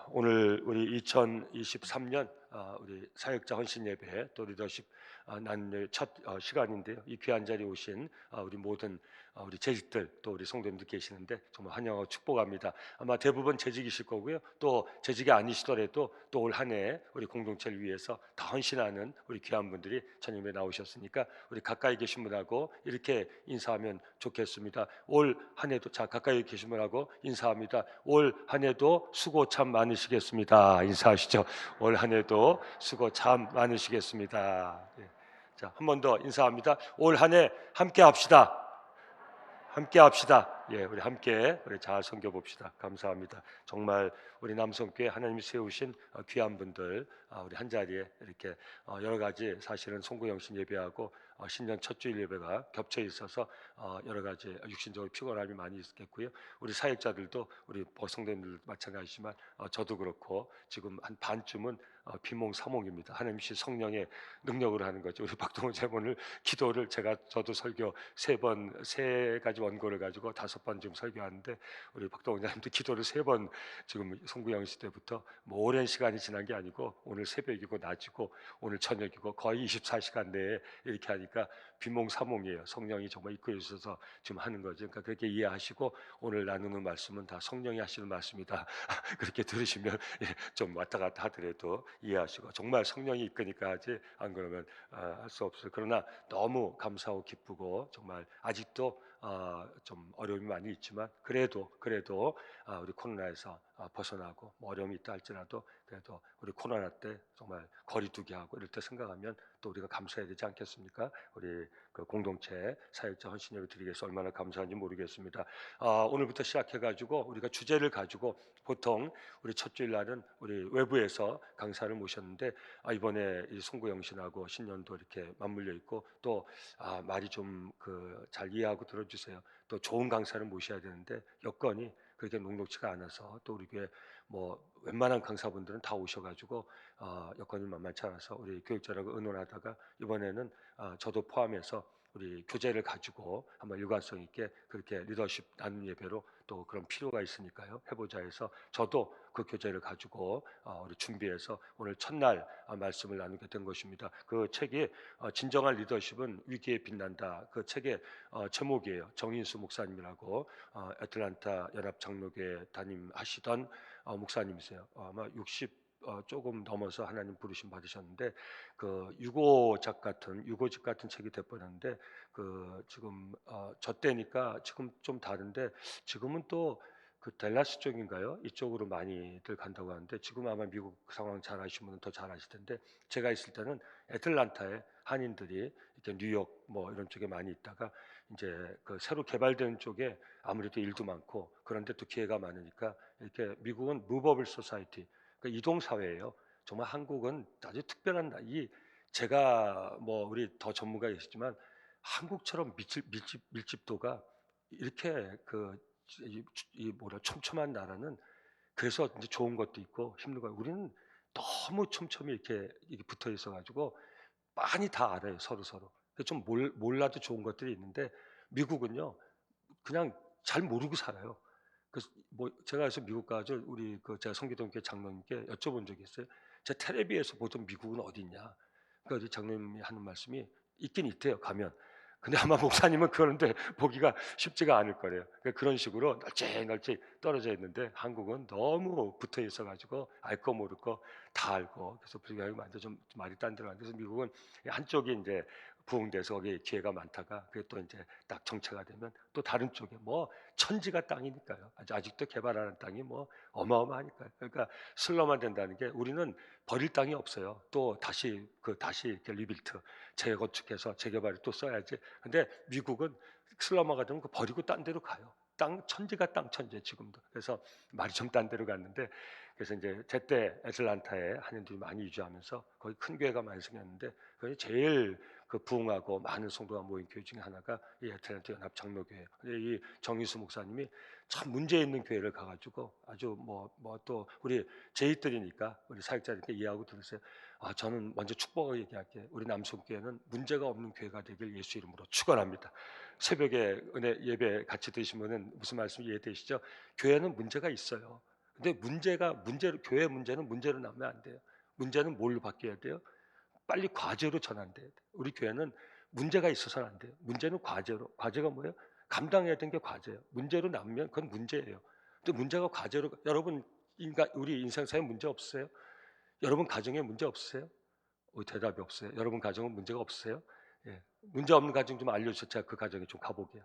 오늘 우리 2023년 우리 사역자 헌신 예배 또 리더십 나눔의 첫 시간인데요. 이 귀한 자리에 오신 우리 모든 우리 재직들 또 우리 성도님들 계시는데 정말 환영하고 축복합니다. 아마 대부분 재직이실 거고요. 또 재직이 아니시더라도 또 올 한 해 우리 공동체를 위해서 다 헌신하는 우리 귀한 분들이 저녁에 나오셨으니까 우리 가까이 계신 분하고 이렇게 인사하면 좋겠습니다. 올 한 해도 자 가까이 계신 분하고 인사합니다. 올 한 해도 수고 참 많으시겠습니다. 인사하시죠. 올 한 해도 수고 참 많으시겠습니다. 예. 자, 한 번 더 인사합니다. 올 한 해 함께 합시다. 함께 합시다. 예, 우리 함께 우리 잘 섬겨 봅시다. 감사합니다. 정말 우리 남성교회 하나님이 세우신 귀한 분들 우리 한 자리에 이렇게 여러 가지 사실은 송구영신 예배하고 신년 첫 주일 예배가 겹쳐 있어서 여러 가지 육신적으로 피곤함이 많이 있겠고요. 우리 사역자들도 우리 성도님들 마찬가지지만 저도 그렇고 지금 한 반쯤은 비몽사몽입니다. 하나님이 성령의 능력으로 하는 거죠. 우리 박동원 장로를 기도를 저도 설교 세 가지 원고를 가지고 5번 지금 설교하는데 우리 박동원 장님도 기도를 3번 지금 송구영 시대부터 뭐 오랜 시간이 지난 게 아니고 오늘 새벽이고 낮이고 오늘 저녁이고 거의 24시간 내에 이렇게 하니까 비몽사몽이에요. 성령이 정말 이끌어 주셔서 지금 하는 거죠. 그러니까 그렇게 이해하시고 오늘 나누는 말씀은 다 성령이 하시는 말씀이다. 그렇게 들으시면 좀 왔다 갔다 하더라도 이해하시고 정말 성령이 이끄니까 하지 안 그러면 할 수 없어요. 그러나 너무 감사하고 기쁘고 정말 아직도 좀 어려움이 많이 있지만 그래도 우리 코로나에서 벗어나고 뭐 어려움이 있다 할지라도 그래도 우리 코로나 때 정말 거리두기 하고 이럴 때 생각하면 또 우리가 감사해야 되지 않겠습니까? 우리 그 공동체 사역자 헌신 예배 드리기 위해서 얼마나 감사한지 모르겠습니다. 오늘부터 시작해가지고 우리가 주제를 가지고 보통 우리 첫 주일 날은 우리 외부에서 강사를 모셨는데 이번에 이 송구영신하고 신년도 이렇게 맞물려 있고 또 말이 좀 잘 이해하고 들어주세요. 또 좋은 강사를 모셔야 되는데 여건이 그렇게 녹록지가 않아서 또 우리 교회 뭐 웬만한 강사분들은 다 오셔가지고 여건이 만만치 않아서 우리 교육자라고 의논하다가 이번에는 저도 포함해서 우리 교재를 가지고 한번 일관성 있게 그렇게 리더십 나눔 예배로 또 그런 필요가 있으니까요 해보자 해서 저도 그 교재를 가지고 우리 준비해서 오늘 첫날 말씀을 나누게 된 것입니다. 그 책이 진정한 리더십은 위기에 빛난다. 그 책의 제목이에요. 정인수 목사님이라고 애틀란타 연합 장로교회 담임하시던 목사님이세요. 아마 60 조금 넘어서 하나님 부르심 받으셨는데 그 유고집 같은 책이 됐었는데 그 지금 저 때니까 지금 좀 다른데 지금은 또 그 댈러스 쪽인가요? 이쪽으로 많이들 간다고 하는데 지금 아마 미국 상황 잘 아시는 분은 더 잘 아실 텐데 제가 있을 때는 애틀란타에 한인들이 이렇게 뉴욕 뭐 이런 쪽에 많이 있다가 이제 그 새로 개발되는 쪽에 아무래도 일도 많고 그런데 또 기회가 많으니까 이렇게 미국은 무버블 소사이티 그러니까 이동 사회예요. 정말 한국은 아주 특별한 이 제가 뭐 우리 더 전문가 계시지만 한국처럼 밀집도가 이렇게 이 뭐라 촘촘한 나라는 그래서 이제 좋은 것도 있고 힘든 거 우리는 너무 촘촘히 이렇게 붙어 있어 가지고 많이 다 알아요 서로. 좀 몰라도 좋은 것들이 있는데 미국은요 그냥 잘 모르고 살아요. 그래서 뭐 제가 그래서 미국 가서 우리 제가 성기동교회 장로님께 여쭤본 적이 있어요. 제 텔레비에서 보던 미국은 어디 있냐? 그러니까 우리 장로님이 하는 말씀이 있긴 있대요. 가면. 근데 아마 목사님은 그런데 보기가 쉽지가 않을 거래요. 그러니까 그런 식으로 널찍 떨어져 있는데 한국은 너무 붙어 있어가지고 알 거 모를 거 다 알고 그래서 불교가 완전 좀 말이 딴 데로 안 돼서 미국은 한쪽이 이제 부흥돼서 거기에 기회가 많다가 그게 또 이제 딱 정체가 되면 또 다른 쪽에 뭐 천지가 땅이니까요. 아직도 개발하는 땅이 뭐 어마어마하니까요. 그러니까 슬럼만 된다는 게 우리는 버릴 땅이 없어요. 또 다시 이렇게 리빌트 재건축해서 재개발을 또 써야지. 근데 미국은 슬럼화가 되면 그 버리고 딴 데로 가요. 땅 천지가 땅 천재 지금도. 그래서 말이 좀 딴 데로 갔는데 그래서 이제 제때 애틀란타에 한인들이 많이 유지하면서 거기 큰 교회가 많이 생겼는데 그게 제일 부흥하고 많은 성도가 모인 교회 중에 하나가 이 애틀란타 연합 장로교회. 근데 이 정인수 목사님이 참 문제 있는 교회를 가가지고 아주 뭐 또 우리 제이들이니까 우리 사역자니까 이해하고 들으세요. 저는 먼저 축복을 얘기할게요. 우리 남성교회는 문제가 없는 교회가 되길 예수 이름으로 축원합니다. 새벽에 은혜 예배 같이 드시면은 무슨 말씀 이해되시죠? 교회는 문제가 있어요. 근데 문제로 교회 문제는 문제로 나면 안 돼요. 문제는 뭘로 바뀌어야 돼요? 빨리 과제로 전환돼야 돼요. 우리 교회는 문제가 있어서는 안 돼요. 문제는 과제로. 과제가 뭐예요? 감당해야 되는 게 과제예요. 문제로 남으면 그건 문제예요. 근데 문제가 과제로 여러분 우리 인생사에 문제 없으세요? 여러분 가정에 문제 없으세요? 대답이 없어요. 여러분 가정은 문제가 없으세요? 예. 문제 없는 가정 좀 알려주세요. 제가 그 가정에 좀 가보게요.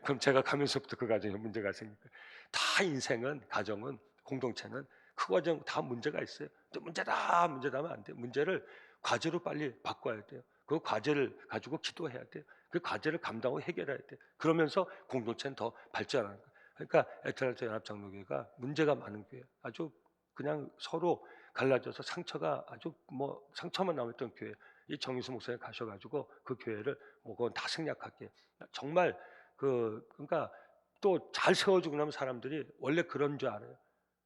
그럼 제가 가면서부터 그 가정에 문제가 생기니까 다 인생은 가정은 공동체는 그 과정 다 문제가 있어요. 근데 문제다 하면 안 돼요. 문제를 과제로 빨리 바꿔야 돼요. 그 과제를 가지고 기도해야 돼요. 그 과제를 감당하고 해결해야 돼요. 그러면서 공동체는 더 발전하는 거예요. 그러니까 애틀랜타 연합장로교회가 문제가 많은 교회, 아주 그냥 서로 갈라져서 상처가 아주 뭐 상처만 남았던 교회. 이 정유수 목사님 가셔가지고 그 교회를 뭐 그건 다 생략할게. 정말 그러니까 또 잘 세워주고 나면 사람들이 원래 그런 줄 알아요.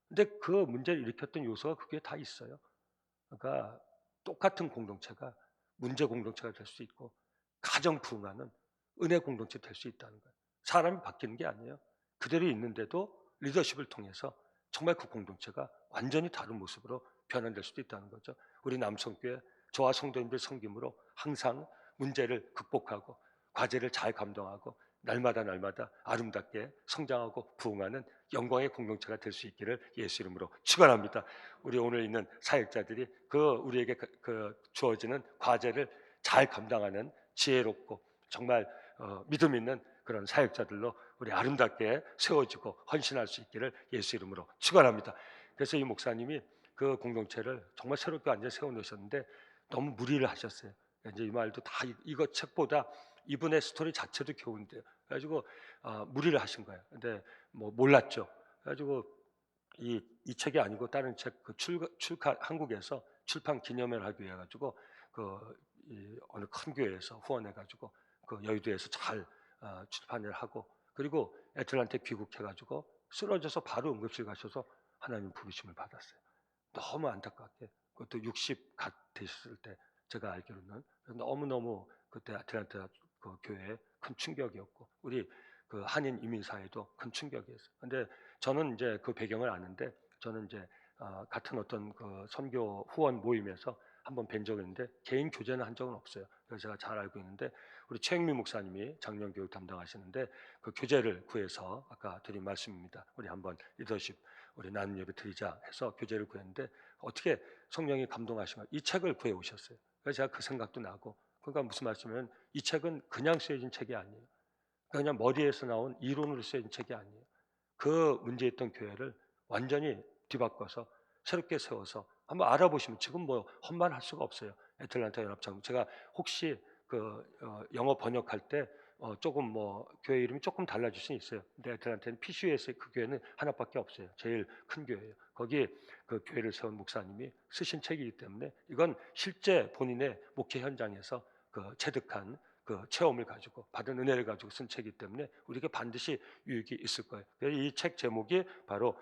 근데 그 문제를 일으켰던 요소가 그게 다 있어요. 그러니까 똑같은 공동체가 문제 공동체가 될 수 있고 가정 부흥하는 은혜 공동체 될 수 있다는 거예요. 사람이 바뀌는 게 아니에요. 그대로 있는데도 리더십을 통해서 정말 그 공동체가 완전히 다른 모습으로 변환될 수도 있다는 거죠. 우리 남성교회 저와 성도님들 섬김으로 항상 문제를 극복하고 과제를 잘 감당하고 날마다 아름답게 성장하고 부흥하는 영광의 공동체가 될 수 있기를 예수 이름으로 축원합니다. 우리 오늘 있는 사역자들이 우리에게 주어지는 과제를 잘 감당하는 지혜롭고 정말 믿음 있는 그런 사역자들로 우리 아름답게 세워지고 헌신할 수 있기를 예수 이름으로 축원합니다. 그래서 이 목사님이 그 공동체를 정말 새롭게 완전 세워놓으셨는데 너무 무리를 하셨어요. 이제 이 말도 다 이거 책보다 이분의 스토리 자체도 교훈돼요. 그래가지고 무리를 하신 거예요. 근데 뭐 몰랐죠. 그래가지고 이 책이 아니고 다른 책 출간 한국에서 출판 기념회를 하기 위해 가지고 어느 큰 교회에서 후원해 가지고 그 여의도에서 잘 출판을 하고 그리고 애틀랜타에 귀국해 가지고 쓰러져서 바로 응급실 가셔서 하나님 부르심을 받았어요. 너무 안타깝게 그것도 60 갓 되셨을 때 제가 알기로는 너무너무 그때 애틀랜타 그 교회에 큰 충격이었고 우리 그 한인 이민 사회도 큰 충격이었어요. 근데 저는 이제 그 배경을 아는데 저는 이제 같은 어떤 그 선교 후원 모임에서 한번 뵌 적이 있는데 개인 교제는 한 적은 없어요. 그래서 제가 잘 알고 있는데 우리 최영민 목사님이 작년 교육 담당하시는데 그 교제를 구해서 아까 드린 말씀입니다. 우리 한번 리더십 우리 나눔 예배 드리자 해서 교제를 구했는데 어떻게 성령이 감동하시면 이 책을 구해 오셨어요. 그래서 제가 그 생각도 나고 그러니까 무슨 말씀이냐면 이 책은 그냥 쓰여진 책이 아니에요. 그냥 머리에서 나온 이론으로 쓰여진 책이 아니에요. 그 문제 있던 교회를 완전히 뒤바꿔서 새롭게 세워서 한번 알아보시면 지금 뭐 헛말할 수가 없어요. 애틀랜타 연합장 제가 혹시 영어 번역할 때 조금 뭐 교회 이름이 조금 달라질 수는 있어요. 근데 애틀랜타는 PCUS 그 교회는 하나밖에 없어요. 제일 큰 교회예요. 거기 그 교회를 세운 목사님이 쓰신 책이기 때문에 이건 실제 본인의 목회 현장에서 체득한 그 체험을 가지고 받은 은혜를 가지고 쓴 책이기 때문에 우리에게 반드시 유익이 있을 거예요. 이 책 제목이 바로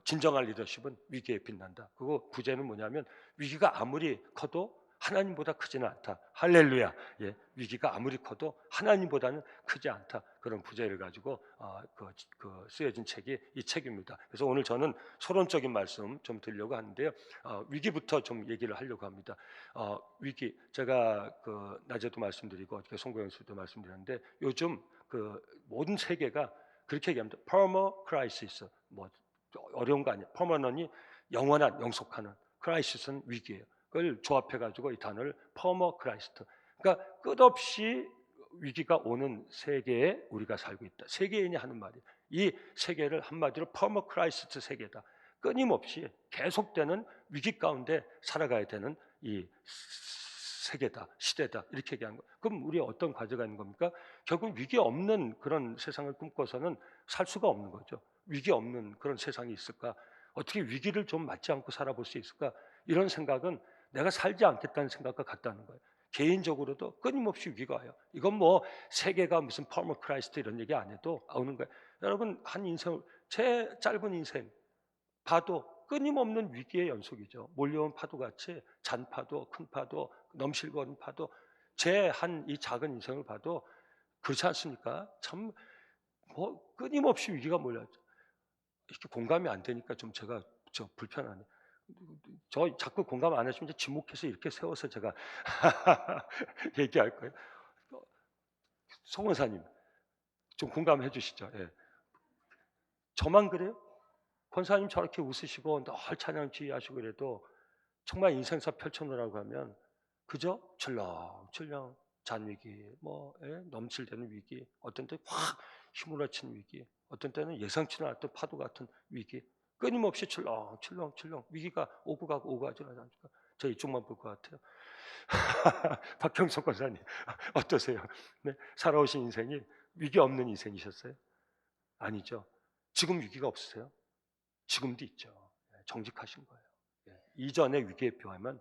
진정한 리더십은 위기에 빛난다. 그리고 부제는 뭐냐면 위기가 아무리 커도 하나님보다 크지는 않다. 할렐루야. 예, 위기가 아무리 커도 하나님보다는 크지 않다. 그런 부제를 가지고 쓰여진 책이 이 책입니다. 그래서 오늘 저는 서론적인 말씀 좀 드리려고 하는데요. 위기부터 좀 얘기를 하려고 합니다. 위기 제가 낮에도 말씀드리고 어떻게 송고영수도 말씀드렸는데 요즘 모든 세계가 그렇게 얘기합니다. perma crisis 뭐 어려운 거 아니에요. permanent이 영원한 영속하는 crisis는 위기예요. 그걸 조합해 가지고 이 단어를 perma crisis. 그러니까 끝없이 위기가 오는 세계에 우리가 살고 있다. 세계인이 하는 말이에요. 이 세계를 한마디로 perma crisis 세계다. 끊임없이 계속되는 위기 가운데 살아가야 되는 이 세계다, 시대다 이렇게 얘기하는 거. 그럼 우리 어떤 과제가 있는 겁니까? 결국 위기 없는 그런 세상을 꿈꿔서는 살 수가 없는 거죠. 위기 없는 그런 세상이 있을까? 어떻게 위기를 좀 맞지 않고 살아볼 수 있을까? 이런 생각은 내가 살지 않겠다는 생각과 같다는 거예요. 개인적으로도 끊임없이 위기가 와요. 이건 뭐 세계가 무슨 퍼머 크라이스트 이런 얘기 안 해도 오는 거예요. 여러분 한 인생, 제 짧은 인생 봐도 끊임없는 위기의 연속이죠. 몰려온 파도같이 잔파도, 큰 파도, 넘실거리는 파도 제 한 이 작은 인생을 봐도 그렇지 않습니까? 참 뭐 끊임없이 위기가 몰려왔죠. 이렇게 공감이 안 되니까 좀 제가 불편하네. 저 자꾸 공감 안 하시면 이제 지목해서 이렇게 세워서 제가 얘기할 거예요. 송 원사님 좀 공감해 주시죠. 예. 저만 그래요? 권사님 저렇게 웃으시고 늘 찬양 지휘하시고 그래도 정말 인생사 펼쳐놓으라고 하면 그저 출렁출렁 잔위기, 넘칠대는 위기, 어떤 때 확 휘몰아치는 위기, 어떤 때는 예상치 않았던 파도 같은 위기, 끊임없이 출렁출렁 위기가 오고 가고 오고 가지 않습니까? 저 이쪽만 볼 것 같아요. 박형석 권사님 어떠세요? 네, 살아오신 인생이 위기 없는 인생이셨어요? 아니죠. 지금 위기가 없으세요? 지금도 있죠. 정직하신 거예요. 이전의 위기에 비하면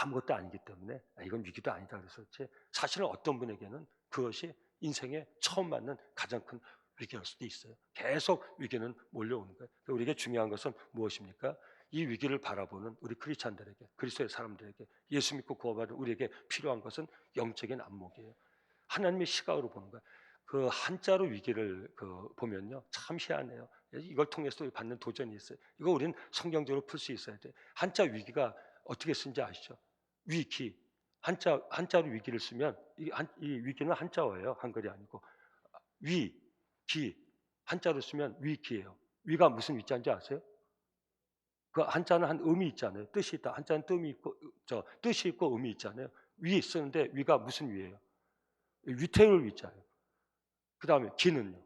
아무것도 아니기 때문에 이건 위기도 아니다 그랬었지, 사실은 어떤 분에게는 그것이 인생에 처음 맞는 가장 큰 위기일 수도 있어요. 계속 위기는 몰려오는 거예요. 우리에게 중요한 것은 무엇입니까? 이 위기를 바라보는 우리 크리스찬들에게, 그리스도의 사람들에게, 예수 믿고 구원받은 우리에게 필요한 것은 영적인 안목이에요. 하나님의 시각으로 보는 거예요. 그 한자로 위기를 보면요 참 희한해요. 이걸 통해서 받는 도전이 있어요. 이거 우리는 성경적으로 풀 수 있어야 돼. 한자 위기가 어떻게 쓰는지 아시죠? 위기. 한자로 위기를 쓰면 이 위기는 한자어예요. 한글이 아니고 위, 기. 한자로 쓰면 위기예요. 위가 무슨 위자인지 아세요? 그 한자는 한 의미 있잖아요. 뜻이 있다. 한자는 뜻이 있고 의미 있잖아요. 위 쓰는데 위가 무슨 위예요? 위태로울 위자예요. 그 다음에 기는요.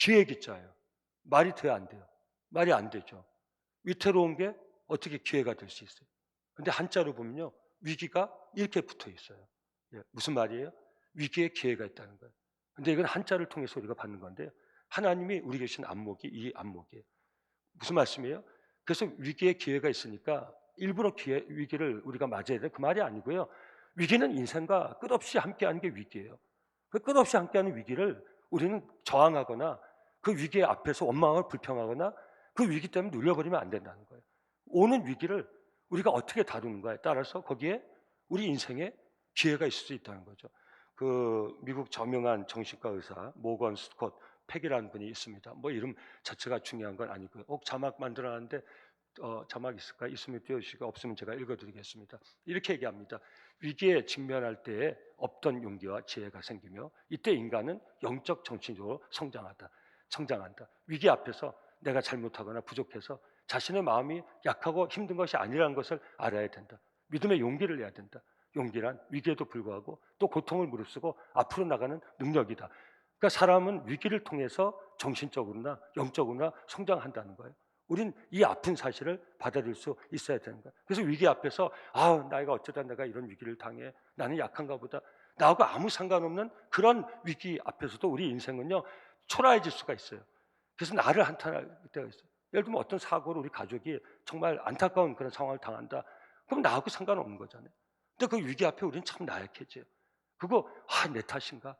기획 기자예요. 말이 돼야 안 돼요? 말이 안 되죠. 위태로운 게 어떻게 기회가 될 수 있어요? 근데 한자로 보면요 위기가 이렇게 붙어 있어요. 무슨 말이에요? 위기에 기회가 있다는 거예요. 근데 이건 한자를 통해서 우리가 받는 건데요, 하나님이 우리에게 주신 안목이 이 안목이에요. 무슨 말씀이에요? 그래서 위기에 기회가 있으니까 일부러 위기를 우리가 맞아야 돼, 그 말이 아니고요. 위기는 인생과 끝없이 함께하는 게 위기예요. 그 끝없이 함께하는 위기를 우리는 저항하거나 그 위기 앞에서 원망을 불평하거나 그 위기 때문에 눌려버리면 안 된다는 거예요. 오는 위기를 우리가 어떻게 다루는가에 따라서 거기에 우리 인생에 기회가 있을 수 있다는 거죠. 그 미국 저명한 정신과 의사 모건 스콧 팩이라는 분이 있습니다. 뭐 이름 자체가 중요한 건 아니고요. 자막 만들어놨는데 자막 있을까? 있으면 띄워주시고 없으면 제가 읽어드리겠습니다. 이렇게 얘기합니다. 위기에 직면할 때에 없던 용기와 지혜가 생기며 이때 인간은 영적 정신적으로 성장한다. 위기 앞에서 내가 잘못하거나 부족해서 자신의 마음이 약하고 힘든 것이 아니라는 것을 알아야 된다. 믿음의 용기를 내야 된다. 용기란 위기에도 불구하고 또 고통을 무릅쓰고 앞으로 나가는 능력이다. 그러니까 사람은 위기를 통해서 정신적으로나 영적으로나 성장한다는 거예요. 우린 이 아픈 사실을 받아들일 수 있어야 되는 거예요. 그래서 위기 앞에서 나이가 어쩌다 내가 이런 위기를 당해, 나는 약한가 보다, 나하고 아무 상관없는 그런 위기 앞에서도 우리 인생은요 초라해질 수가 있어요. 그래서 나를 한탄할 때가 있어요. 예를 들면 어떤 사고로 우리 가족이 정말 안타까운 그런 상황을 당한다. 그럼 나하고 상관없는 거잖아요. 근데 그 위기 앞에 우리는 참 나약해져요. 그거 내 탓인가?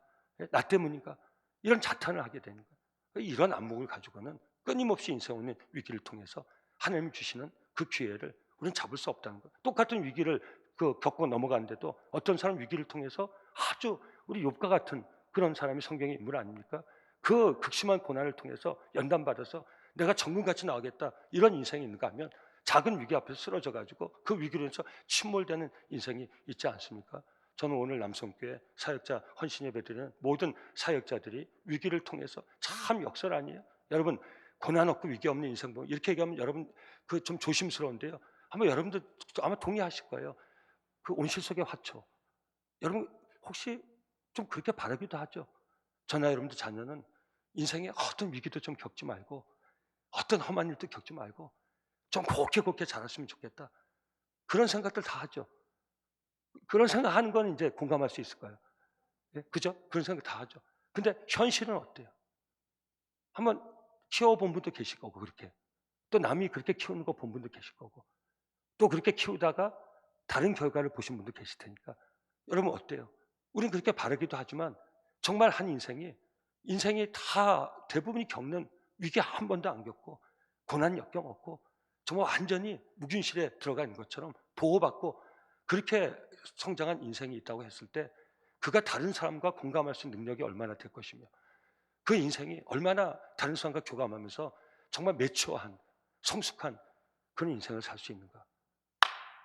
나 때문인가? 이런 자탄을 하게 되는 거예요. 이런 안목을 가지고는 끊임없이 인생은 위기를 통해서 하나님이 주시는 그 기회를 우리는 잡을 수 없다는 거예요. 똑같은 위기를 겪고 넘어가는데도 어떤 사람 위기를 통해서 아주 우리 욥과 같은 그런 사람이 성경의 인물 아닙니까? 그 극심한 고난을 통해서 연단받아서 내가 정금같이 나오겠다 이런 인생이 있는가 하면 작은 위기 앞에서 쓰러져 가지고 그 위기로 인해서 침몰되는 인생이 있지 않습니까? 저는 오늘 남성교회 사역자 헌신 예배드리는 모든 사역자들이 위기를 통해서 참 역설 아니에요? 여러분 고난 없고 위기 없는 인생 보면 이렇게 얘기하면 여러분 그 좀 조심스러운데요. 아마 여러분들 아마 동의하실 거예요. 그 온실 속의 화초. 여러분 혹시 좀 그렇게 바라기도 하죠. 저나 여러분들 자녀는 인생에 어떤 위기도 좀 겪지 말고 어떤 험한 일도 겪지 말고 좀 곱게 자랐으면 좋겠다. 그런 생각들 다 하죠. 그런 생각하는 건 이제 공감할 수 있을 거예요. 그죠? 그런 생각 다 하죠. 근데 현실은 어때요? 한번 키워본 분도 계실 거고 그렇게, 또 남이 그렇게 키우는 거 본 분도 계실 거고, 또 그렇게 키우다가 다른 결과를 보신 분도 계실 테니까 여러분 어때요? 우린 그렇게 바라기도 하지만 정말 한 인생이 다 대부분이 겪는 위기 한 번도 안 겪고 고난 역경 없고 정말 완전히 무균실에 들어가 있는 것처럼 보호받고 그렇게 성장한 인생이 있다고 했을 때 그가 다른 사람과 공감할 수 있는 능력이 얼마나 될 것이며 그 인생이 얼마나 다른 사람과 교감하면서 정말 매초한 성숙한 그런 인생을 살 수 있는가?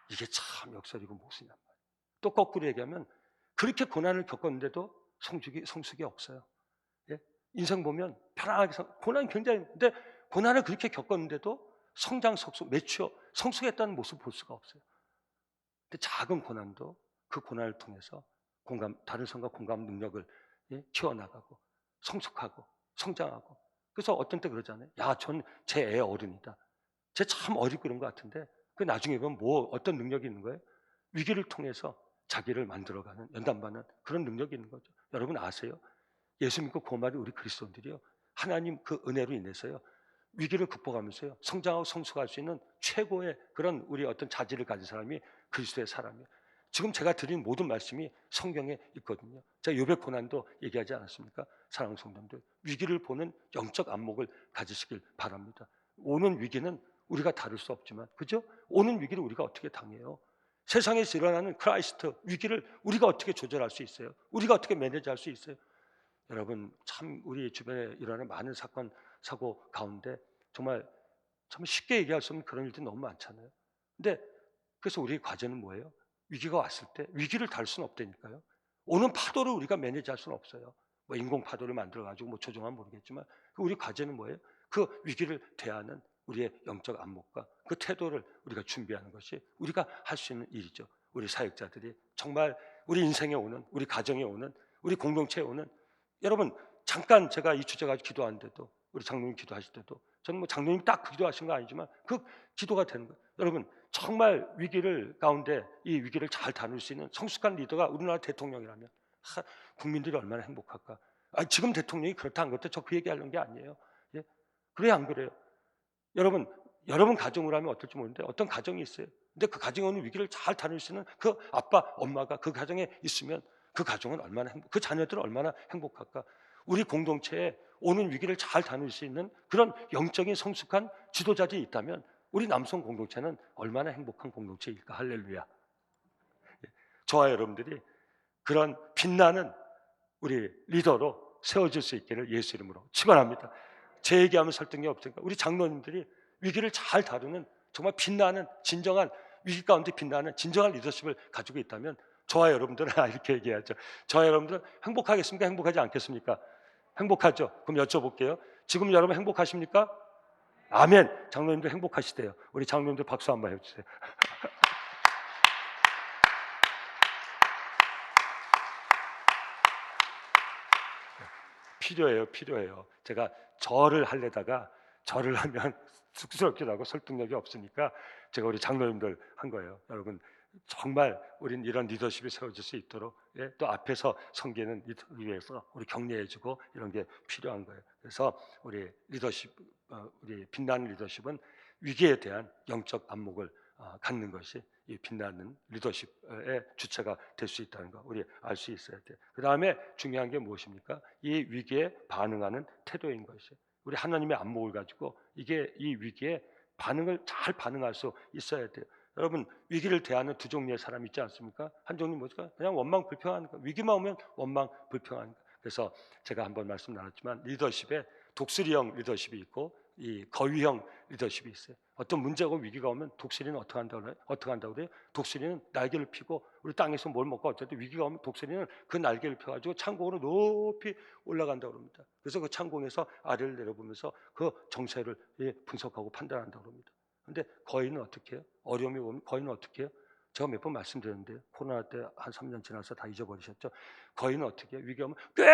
이게 참 역설이고 모순이란 말이에요. 또 거꾸로 얘기하면 그렇게 고난을 겪었는데도 성숙이 없어요. 예? 인생 보면 편안하게 고난이 굉장히, 근데 고난을 그렇게 겪었는데도 성장, 성숙, 매추어, 성숙했다는 모습을 볼 수가 없어요. 근데 작은 고난도 그 고난을 통해서 다른 사람과 공감 능력을 키워나가고 성숙하고 성장하고. 그래서 어떤 때 그러잖아요. 야, 전 제 애 어른이다. 쟤 참 어리고 그런 것 같은데 그 나중에 보면 어떤 능력이 있는 거예요? 위기를 통해서 자기를 만들어가는, 연단받는 그런 능력이 있는 거죠. 여러분 아세요? 예수 믿고 구원받은 우리 그리스도인들이요, 하나님 그 은혜로 인해서요, 위기를 극복하면서요, 성장하고 성숙할 수 있는 최고의 그런 우리 어떤 자질을 가진 사람이 그리스도의 사람이에요. 지금 제가 드린 모든 말씀이 성경에 있거든요. 제가 요백 고난도 얘기하지 않았습니까? 사랑하는 성도님들, 위기를 보는 영적 안목을 가지시길 바랍니다. 오는 위기는 우리가 다룰 수 없지만, 그죠? 오는 위기를 우리가 어떻게 당해요? 세상에서 일어나는 크라이스트 위기를 우리가 어떻게 조절할 수 있어요? 우리가 어떻게 매니지할 수 있어요? 여러분, 참 우리 주변에 일어나는 많은 사건 사고 가운데 정말 참 쉽게 얘기할 수 없는 그런 일들이 너무 많잖아요. 근데 그래서 우리의 과제는 뭐예요? 위기가 왔을 때 위기를 다룰 수는 없다니까요. 오는 파도를 우리가 매니지할 수는 없어요. 뭐 인공 파도를 만들어 가지고 뭐 조종하면 모르겠지만, 우리 과제는 뭐예요? 그 위기를 대하는 우리의 영적 안목과 그 태도를 우리가 준비하는 것이 우리가 할 수 있는 일이죠. 우리 사역자들이 정말 우리 인생에 오는, 우리 가정에 오는, 우리 공동체에 오는, 여러분 잠깐 제가 이 주제 가지고 기도하는데도, 우리 장로님 기도하실 때도 저는 뭐 장로님 딱 기도하신 거 아니지만 그 기도가 되는 거예요. 여러분 정말 위기를 가운데 이 위기를 잘 다룰 수 있는 성숙한 리더가 우리나라 대통령이라면 국민들이 얼마나 행복할까? 지금 대통령이 그렇다 한 것도 저 그 얘기하려는 게 아니에요. 예? 그래야 안 그래요? 여러분 가정으로 하면 어떨지 모르는데 어떤 가정이 있어요. 근데 그 가정에 오는 위기를 잘 다룰 수 있는 그 아빠, 엄마가 그 가정에 있으면 그 가정은 얼마나 그 자녀들은 얼마나 행복할까? 우리 공동체에 오는 위기를 잘 다룰 수 있는 그런 영적인 성숙한 지도자들이 있다면 우리 남성 공동체는 얼마나 행복한 공동체일까? 할렐루야. 저와 여러분들이 그런 빛나는 우리 리더로 세워질 수 있기를 예수 이름으로 축원합니다. 제 얘기하면 설득이 없으니까 우리 장로님들이 위기를 잘 다루는 정말 빛나는 진정한 위기 가운데 빛나는 진정한 리더십을 가지고 있다면 저와 여러분들은 이렇게 얘기하죠. 저와 여러분들은 행복하겠습니까? 행복하지 않겠습니까? 행복하죠. 그럼 여쭤볼게요. 지금 여러분 행복하십니까? 아멘. 장로님도 행복하시대요. 우리 장로님들 박수 한번 해주세요. 필요해요. 제가 절을 하려다가 절을 하면 쑥스럽기도 하고 설득력이 없으니까 제가 우리 장로님들 한 거예요. 여러분 정말 우린 이런 리더십이 세워질 수 있도록, 또 앞에서 섬기는 위해서 우리 격려해주고 이런 게 필요한 거예요. 그래서 우리 리더십, 우리 빛나는 리더십은 위기에 대한 영적 안목을 갖는 것이 이 빛나는 리더십의 주체가 될 수 있다는 거 우리 알 수 있어야 돼요. 그 다음에 중요한 게 무엇입니까? 이 위기에 반응하는 태도인 것이. 우리 하나님의 안목을 가지고 이 위기에 잘 반응할 수 있어야 돼요. 여러분 위기를 대하는 두 종류의 사람 있지 않습니까? 한 종류 뭐죠? 그냥 원망 불평하는 거. 위기만 오면 원망 불평하는 거. 그래서 제가 한번 말씀 나눴지만 리더십에 독수리형 리더십이 있고 이 거위형 리더십이 있어요. 어떤 문제가 위기가 오면 독수리는 어떻게 한다고 그래요? 독수리는 날개를 펴고 우리 땅에서 뭘 먹고 어쨌든 위기가 오면 독수리는 그 날개를 펴가지고 창공으로 높이 올라간다고 합니다. 그래서 그 창공에서 아래를 내려보면서 그 정세를 분석하고 판단한다고 합니다. 근데 거인은 어떻게 해요? 어려움이 오면 거인은 어떻게 해요? 제가 몇 번 말씀드렸는데 코로나 때 한 3년 지나서 다 잊어버리셨죠? 거인은 어떻게 해요? 위기 오면 꾀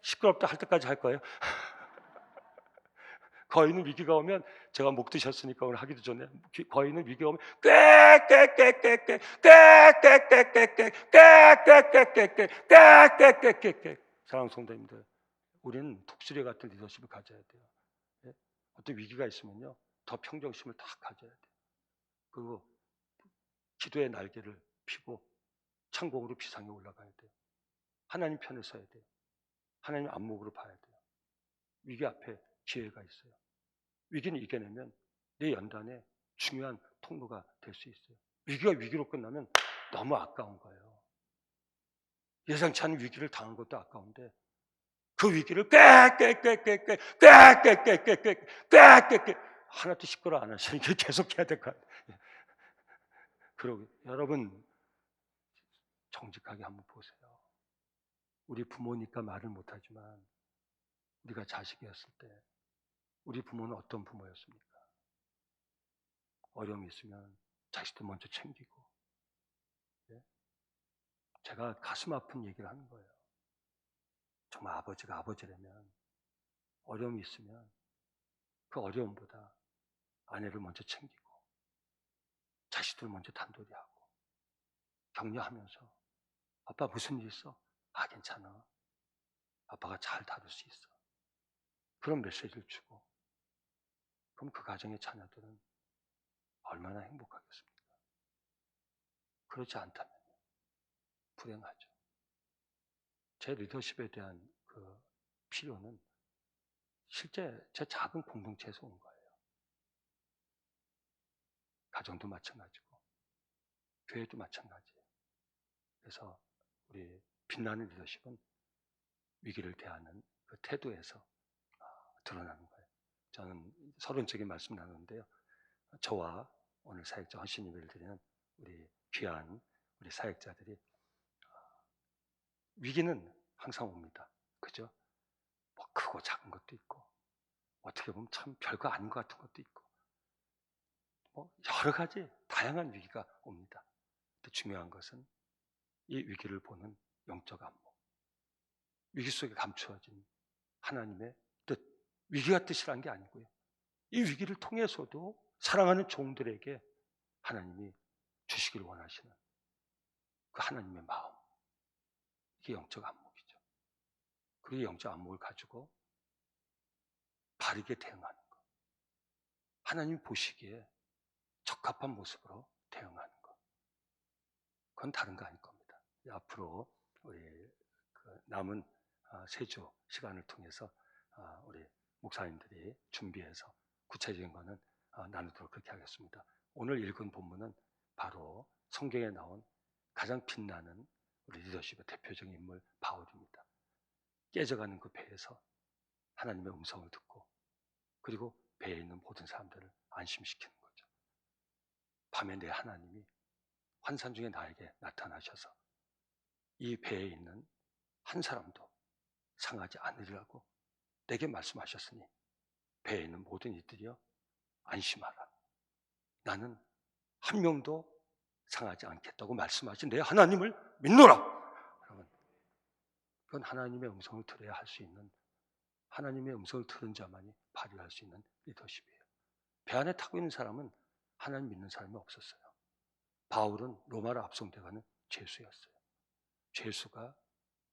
시끄럽다 할 때까지 할 거예요. 거인은 위기가 오면 제가 목 드셨으니까 오늘 하기도 전에 거인은 위기가 오면 사랑하는 성도님들, 우리는 독수리 같은 리더십을 가져야 돼요. 어떤 위기가 있으면요 더 평정심을 다 가져야 돼요. 그리고 기도의 날개를 펴고 창공으로 비상에 올라가야 돼요. 하나님 편에 서야 돼요. 하나님 안목으로 봐야 돼요. 위기 앞에 기회가 있어요. 위기는 이겨내면 내 연단에 중요한 통로가 될 수 있어요. 위기가 위기로 끝나면 너무 아까운 거예요. 예상치 않은 위기를 당한 것도 아까운데 그 위기를 꽥꽥꽥꽥꽥꽥꽥꽥꽥꽥 하나도 시끄러 안 하시니까 계속 해야 될 것 같아요. 그러고 여러분 정직하게 한번 보세요. 우리 부모니까 말을 못하지만 우리가 자식이었을 때 우리 부모는 어떤 부모였습니까? 어려움이 있으면 자식들 먼저 챙기고, 예? 제가 가슴 아픈 얘기를 하는 거예요. 정말 아버지가 아버지라면 어려움이 있으면 그 어려움보다 아내를 먼저 챙기고 자식들 먼저 단돌이 하고 격려하면서 아빠 무슨 일 있어? 아 괜찮아. 아빠가 잘 다룰 수 있어. 그런 메시지를 주고 그럼 그 가정의 자녀들은 얼마나 행복하겠습니까? 그렇지 않다면 불행하죠. 제 리더십에 대한 그 필요는 실제 제 작은 공동체에서 온 거예요. 가정도 마찬가지고 교회도 마찬가지예요. 그래서 우리 빛나는 리더십은 위기를 대하는 그 태도에서 드러나는 거예요. 저는 서론적인 말씀 나누는데요. 저와 오늘 사역자 헌신 예배를 드리는 우리 귀한 우리 사역자들이 위기는 항상 옵니다. 그죠? 뭐 크고 작은 것도 있고 어떻게 보면 참 별거 아닌 것 같은 것도 있고 뭐 여러 가지 다양한 위기가 옵니다. 근데 중요한 것은 이 위기를 보는 영적 안목, 위기 속에 감추어진 하나님의 뜻, 위기가 뜻이란 게 아니고요. 이 위기를 통해서도 사랑하는 종들에게 하나님이 주시기를 원하시는 그 하나님의 마음, 이게 영적 안목이죠. 그 영적 안목을 가지고 바르게 대응하는 것, 하나님 보시기에 적합한 모습으로 대응하는 것, 그건 다른 거 아닐 겁니다. 앞으로 우리 그 남은 3주 시간을 통해서 우리 목사님들이 준비해서 구체적인 거는 나누도록 그렇게 하겠습니다. 오늘 읽은 본문은 바로 성경에 나온 가장 빛나는 우리 리더십의 대표적인 인물 바울입니다. 깨져가는 그 배에서 하나님의 음성을 듣고 그리고 배에 있는 모든 사람들을 안심시키는 거죠. 밤에 내 하나님이 환산 중에 나에게 나타나셔서 이 배에 있는 한 사람도 상하지 않으리라고 내게 말씀하셨으니 배에 있는 모든 이들이여 안심하라. 나는 한 명도 상하지 않겠다고 말씀하신 내 하나님을 믿노라. 여러분, 그건 하나님의 음성을 들어야 할 수 있는, 하나님의 음성을 들은 자만이 발휘할 수 있는 리더십이에요. 배 안에 타고 있는 사람은 하나님 믿는 사람이 없었어요. 바울은 로마로 압송돼가는 죄수였어요. 죄수가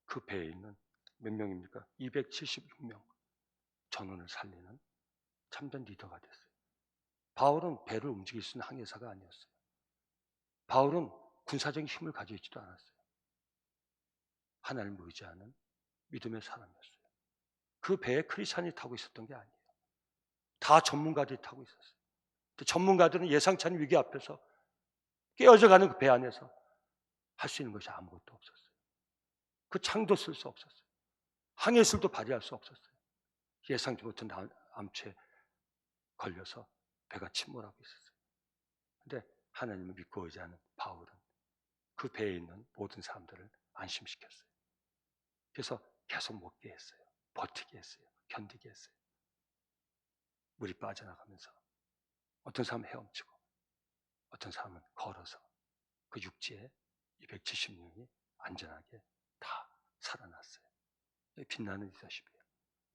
그 배에 있는 몇 명입니까? 276명 전원을 살리는 참된 리더가 됐어요. 바울은 배를 움직일 수 있는 항해사가 아니었어요. 바울은 군사적인 힘을 가지고 있지도 않았어요. 하나님을 의지하는 믿음의 사람이었어요. 그 배에 크리스찬이 타고 있었던 게 아니에요. 다 전문가들이 타고 있었어요. 전문가들은 예상치 않은 위기 앞에서 깨어져가는 그 배 안에서 할 수 있는 것이 아무것도 없었어요. 그 창도 쓸 수 없었어요. 항해술도 발휘할 수 없었어요. 예상치 못한 암초에 걸려서 배가 침몰하고 있었어요. 그런데 하나님을 믿고 의지하는 바울은 그 배에 있는 모든 사람들을 안심시켰어요. 그래서 계속 먹게 했어요. 버티게 했어요. 견디게 했어요. 물이 빠져나가면서 어떤 사람은 헤엄치고 어떤 사람은 걸어서 그 육지에 270명이 안전하게 다 살아났어요. 빛나는 리더십이에요.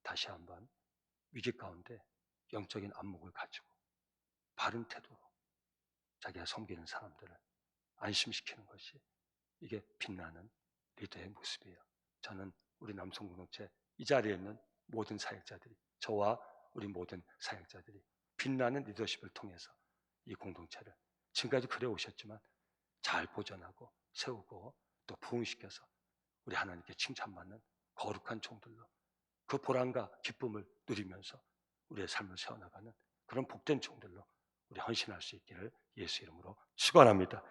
다시 한번 위기 가운데 영적인 안목을 가지고 바른 태도로 자기가 섬기는 사람들을 안심시키는 것이 이게 빛나는 리더의 모습이에요. 저는 우리 남성 공동체 이 자리에 있는 모든 사역자들이, 저와 우리 모든 사역자들이 빛나는 리더십을 통해서 이 공동체를 지금까지 그래 오셨지만 잘 보존하고 세우고 또 부흥시켜서 우리 하나님께 칭찬받는 거룩한 종들로 그 보람과 기쁨을 누리면서 우리의 삶을 세워나가는 그런 복된 종들로 우리 헌신할 수 있기를 예수 이름으로 축원합니다.